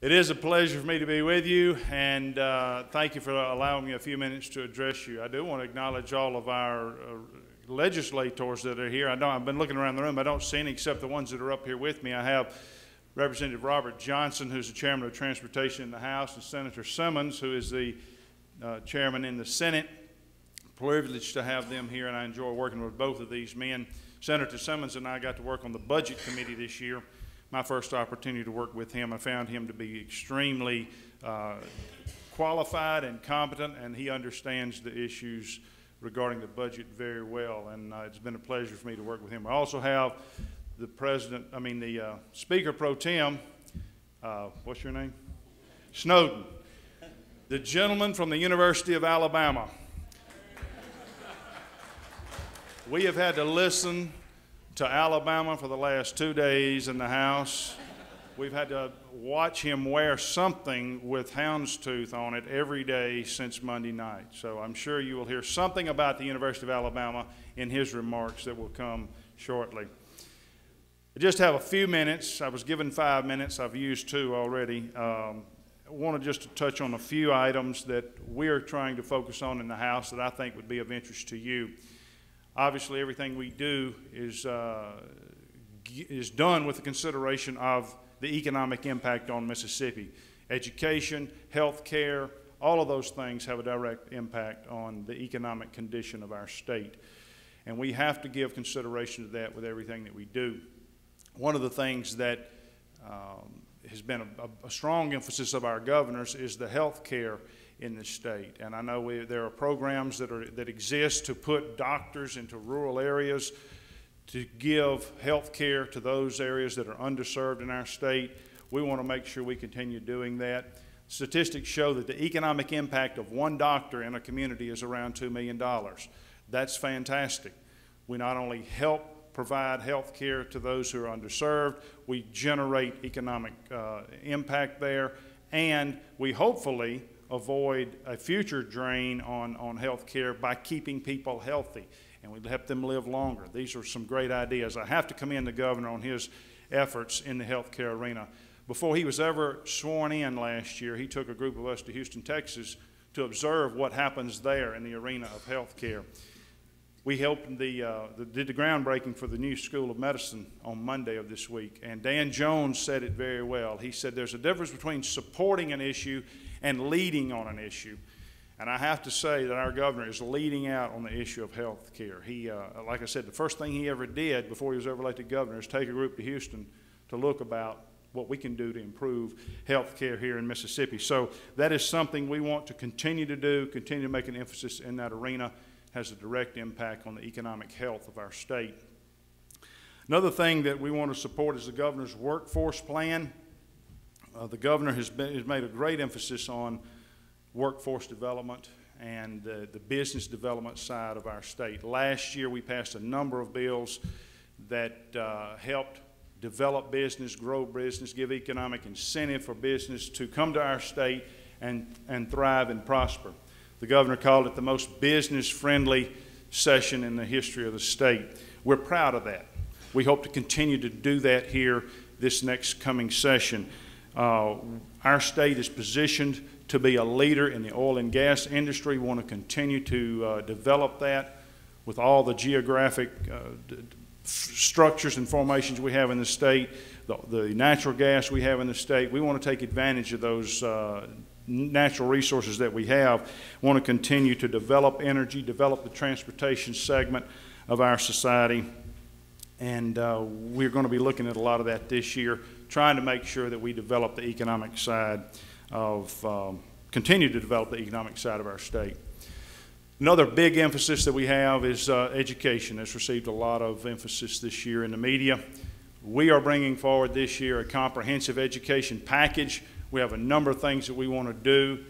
It is a pleasure for me to be with you, and thank you for allowing me a few minutes to address you. I do want to acknowledge all of our legislators that are here. I've been looking around the room. I don't see any except the ones that are up here with me. I have Representative Robert Johnson, who's the chairman of Transportation in the House, and Senator Simmons, who is the chairman in the Senate. Privileged to have them here, and I enjoy working with both of these men. Senator Simmons and I got to work on the Budget Committee this year. My first opportunity to work with him. I found him to be extremely qualified and competent, and he understands the issues regarding the budget very well, and it's been a pleasure for me to work with him. I also have the Speaker Pro Tem, what's your name? Snowden, the gentleman from the University of Alabama. We have had to listen to Alabama for the last 2 days in the House. We've had to watch him wear something with houndstooth on it every day since Monday night. So I'm sure you will hear something about the University of Alabama in his remarks that will come shortly. I just have a few minutes. I was given 5 minutes. I've used 2 already. I wanted just to touch on a few items that we're trying to focus on in the House that I think would be of interest to you. Obviously, everything we do is done with the consideration of the economic impact on Mississippi. Education, health care, all of those things have a direct impact on the economic condition of our state. And we have to give consideration to that with everything that we do. One of the things that has been a strong emphasis of our governors is the health care in the state. And I know there are programs that exist to put doctors into rural areas to give health care to those areas that are underserved in our state. We want to make sure we continue doing that. Statistics show that the economic impact of one doctor in a community is around $2 million. That's fantastic. We not only help provide health care to those who are underserved, we generate economic impact there, and we hopefully avoid a future drain on health care by keeping people healthy, and we help them live longer. These are some great ideas. I have to commend the governor on his efforts in the health care arena. Before he was ever sworn in last year, he took a group of us to Houston, Texas to observe what happens there in the arena of health care. We helped did the groundbreaking for the new School of Medicine on Monday of this week, and Dan Jones said it very well. He said there's a difference between supporting an issue and leading on an issue. And I have to say that our governor is leading out on the issue of health care. He, like I said, the first thing he ever did before he was ever elected governor is take a group to Houston to look about what we can do to improve health care here in Mississippi. So that is something we want to continue to do, continue to make an emphasis in that arena. Has a direct impact on the economic health of our state. Another thing that we want to support is the governor's workforce plan. The governor has made a great emphasis on workforce development and the business development side of our state. Last year we passed a number of bills that helped develop business, grow business, give economic incentive for business to come to our state and thrive and prosper. The governor called it the most business-friendly session in the history of the state. We're proud of that. We hope to continue to do that here this next coming session. Our state is positioned to be a leader in the oil and gas industry. We want to continue to develop that with all the geographic structures and formations we have in the state, the natural gas we have in the state. We want to take advantage of those natural resources that we have. We want to continue to develop energy, develop the transportation segment of our society, and we're going to be looking at a lot of that this year, trying to make sure that we develop the economic side of, continue to develop the economic side of our state. Another big emphasis that we have is education. It's received a lot of emphasis this year in the media. We are bringing forward this year a comprehensive education package. We have a number of things that we want to do.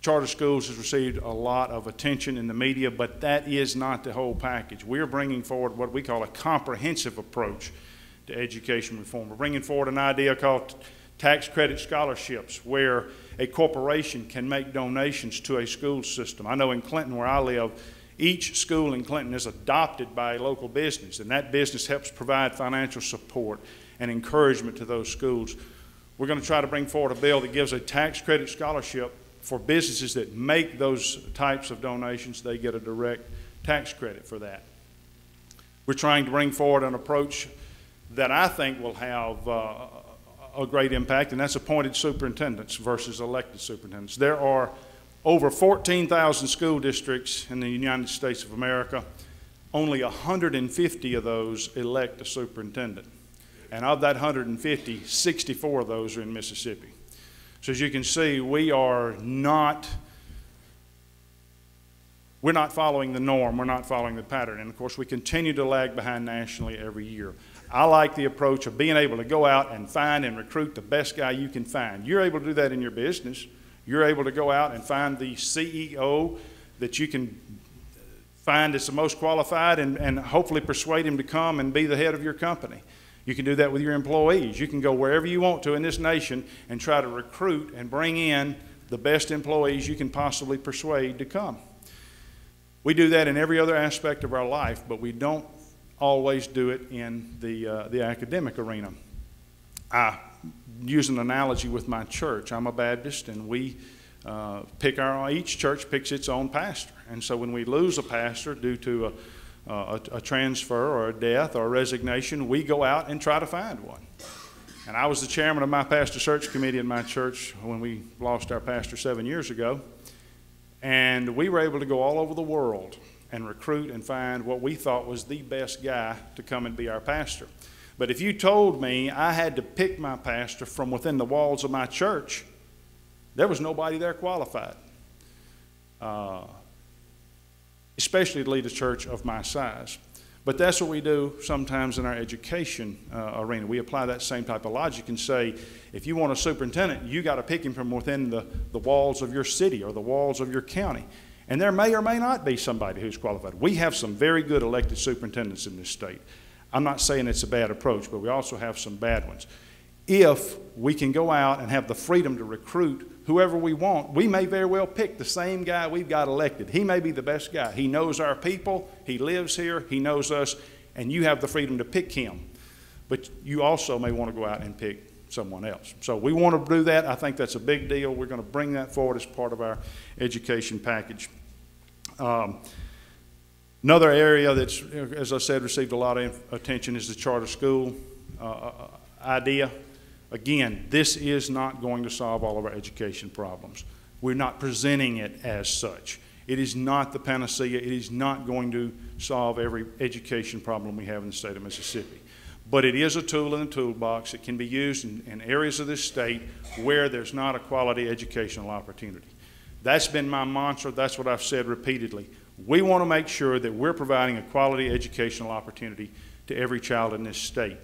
Charter schools has received a lot of attention in the media, but that is not the whole package. We're bringing forward what we call a comprehensive approach to education reform. We're bringing forward an idea called tax credit scholarships, where a corporation can make donations to a school system. I know in Clinton, where I live, each school in Clinton is adopted by a local business, and that business helps provide financial support and encouragement to those schools. we're going to try to bring forward a bill that gives a tax credit scholarship for businesses that make those types of donations. They get a direct tax credit for that. We're trying to bring forward an approach that I think will have a great impact, and that's appointed superintendents versus elected superintendents. There are over 14,000 school districts in the United States of America. Only 150 of those elect a superintendent. And of that 150, 64 of those are in Mississippi. So as you can see, we're not following the norm, we're not following the pattern. And of course, we continue to lag behind nationally every year. I like the approach of being able to go out and find and recruit the best guy you can find. You're able to do that in your business. You're able to go out and find the CEO that you can find that's the most qualified and hopefully persuade him to come and be the head of your company. You can do that with your employees. You can go wherever you want to in this nation and try to recruit and bring in the best employees you can possibly persuade to come. We do that in every other aspect of our life, but we don't always do it in the academic arena. I use an analogy with my church. I'm a Baptist, and we each church picks its own pastor. And so when we lose a pastor due to a transfer or a death or a resignation, we go out and try to find one. And I was the chairman of my pastor search committee in my church when we lost our pastor 7 years ago. And we were able to go all over the world and recruit and find what we thought was the best guy to come and be our pastor. But if you told me I had to pick my pastor from within the walls of my church, there was nobody there qualified, especially to lead a church of my size. But that's what we do sometimes in our education arena. We apply that same type of logic and say, if you want a superintendent, you got to pick him from within the walls of your city or the walls of your county. And there may or may not be somebody who's qualified. We have some very good elected superintendents in this state. I'm not saying it's a bad approach, but we also have some bad ones. If we can go out and have the freedom to recruit whoever we want, we may very well pick the same guy we've got elected. He may be the best guy. He knows our people, he lives here, he knows us, and you have the freedom to pick him. But you also may want to go out and pick someone else. So we want to do that. I think that's a big deal. We're going to bring that forward as part of our education package. Another area that's, as I said, received a lot of attention is the charter school idea. Again, this is not going to solve all of our education problems. We're not presenting it as such. It is not the panacea. It is not going to solve every education problem we have in the state of Mississippi. But it is a tool in the toolbox. It can be used in areas of this state where there's not a quality educational opportunity. That's been my mantra. That's what I've said repeatedly. We want to make sure that we're providing a quality educational opportunity to every child in this state.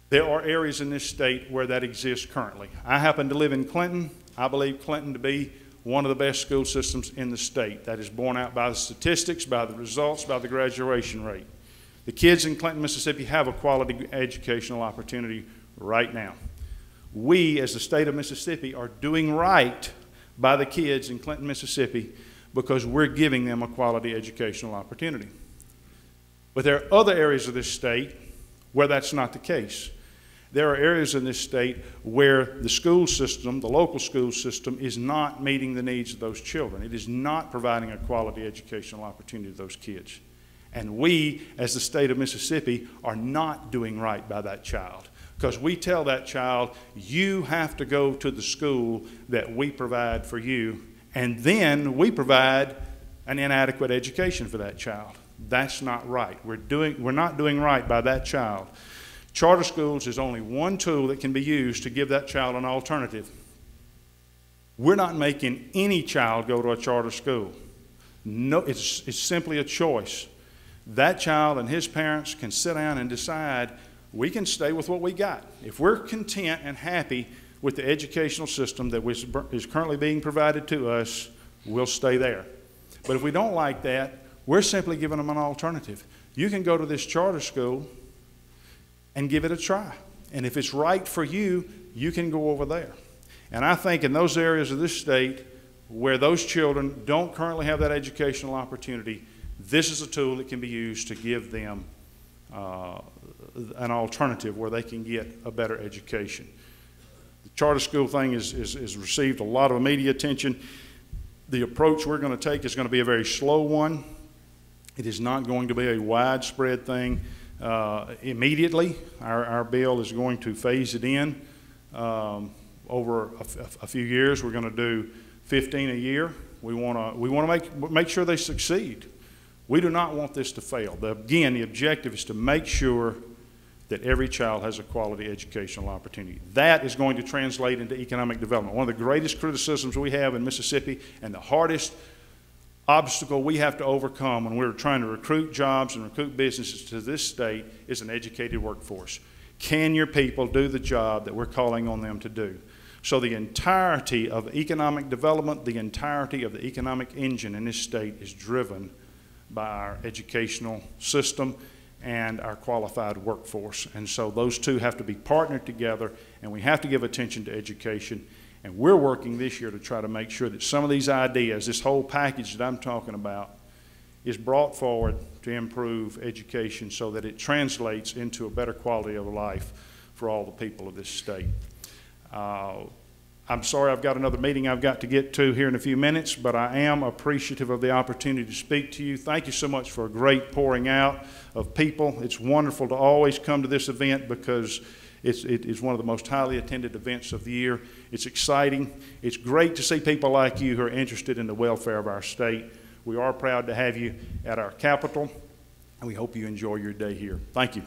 There are areas in this state where that exists currently. I happen to live in Clinton. I believe Clinton to be one of the best school systems in the state. That is borne out by the statistics, by the results, by the graduation rate. The kids in Clinton, Mississippi have a quality educational opportunity right now. We, as the state of Mississippi, are doing right by the kids in Clinton, Mississippi, because we're giving them a quality educational opportunity. But there are other areas of this state where that's not the case. There are areas in this state where the school system, the local school system, is not meeting the needs of those children. It is not providing a quality educational opportunity to those kids. And we, as the state of Mississippi, are not doing right by that child, because we tell that child, you have to go to the school that we provide for you, and then we provide an inadequate education for that child. That's not right. We're not doing right by that child. Charter schools is only one tool that can be used to give that child an alternative. We're not making any child go to a charter school. No, it's simply a choice. That child and his parents can sit down and decide, we can stay with what we got. If we're content and happy with the educational system that is currently being provided to us, we'll stay there. But if we don't like that, we're simply giving them an alternative. You can go to this charter school and give it a try. And if it's right for you, you can go over there. And I think in those areas of this state where those children don't currently have that educational opportunity, this is a tool that can be used to give them an alternative where they can get a better education. The charter school thing has received a lot of media attention. The approach we're going to take is going to be a very slow one. It is not going to be a widespread thing immediately. Our bill is going to phase it in over a few years. We're going to do 15 a year. We want to make sure they succeed. We do not want this to fail. Again, the objective is to make sure that every child has a quality educational opportunity. That is going to translate into economic development. One of the greatest criticisms we have in Mississippi, and the hardest obstacle we have to overcome when we're trying to recruit jobs and recruit businesses to this state, is an educated workforce. Can your people do the job that we're calling on them to do? So the entirety of economic development, the entirety of the economic engine in this state is driven by our educational system and our qualified workforce. And so those two have to be partnered together, and we have to give attention to education. And we're working this year to try to make sure that some of these ideas, this whole package that I'm talking about, is brought forward to improve education so that it translates into a better quality of life for all the people of this state. I'm sorry I've got another meeting I've got to get to here in a few minutes, but I am appreciative of the opportunity to speak to you. Thank you so much for a great pouring out of people. It's wonderful to always come to this event because it is one of the most highly attended events of the year. It's exciting. It's great to see people like you who are interested in the welfare of our state. We are proud to have you at our capital, and we hope you enjoy your day here. Thank you.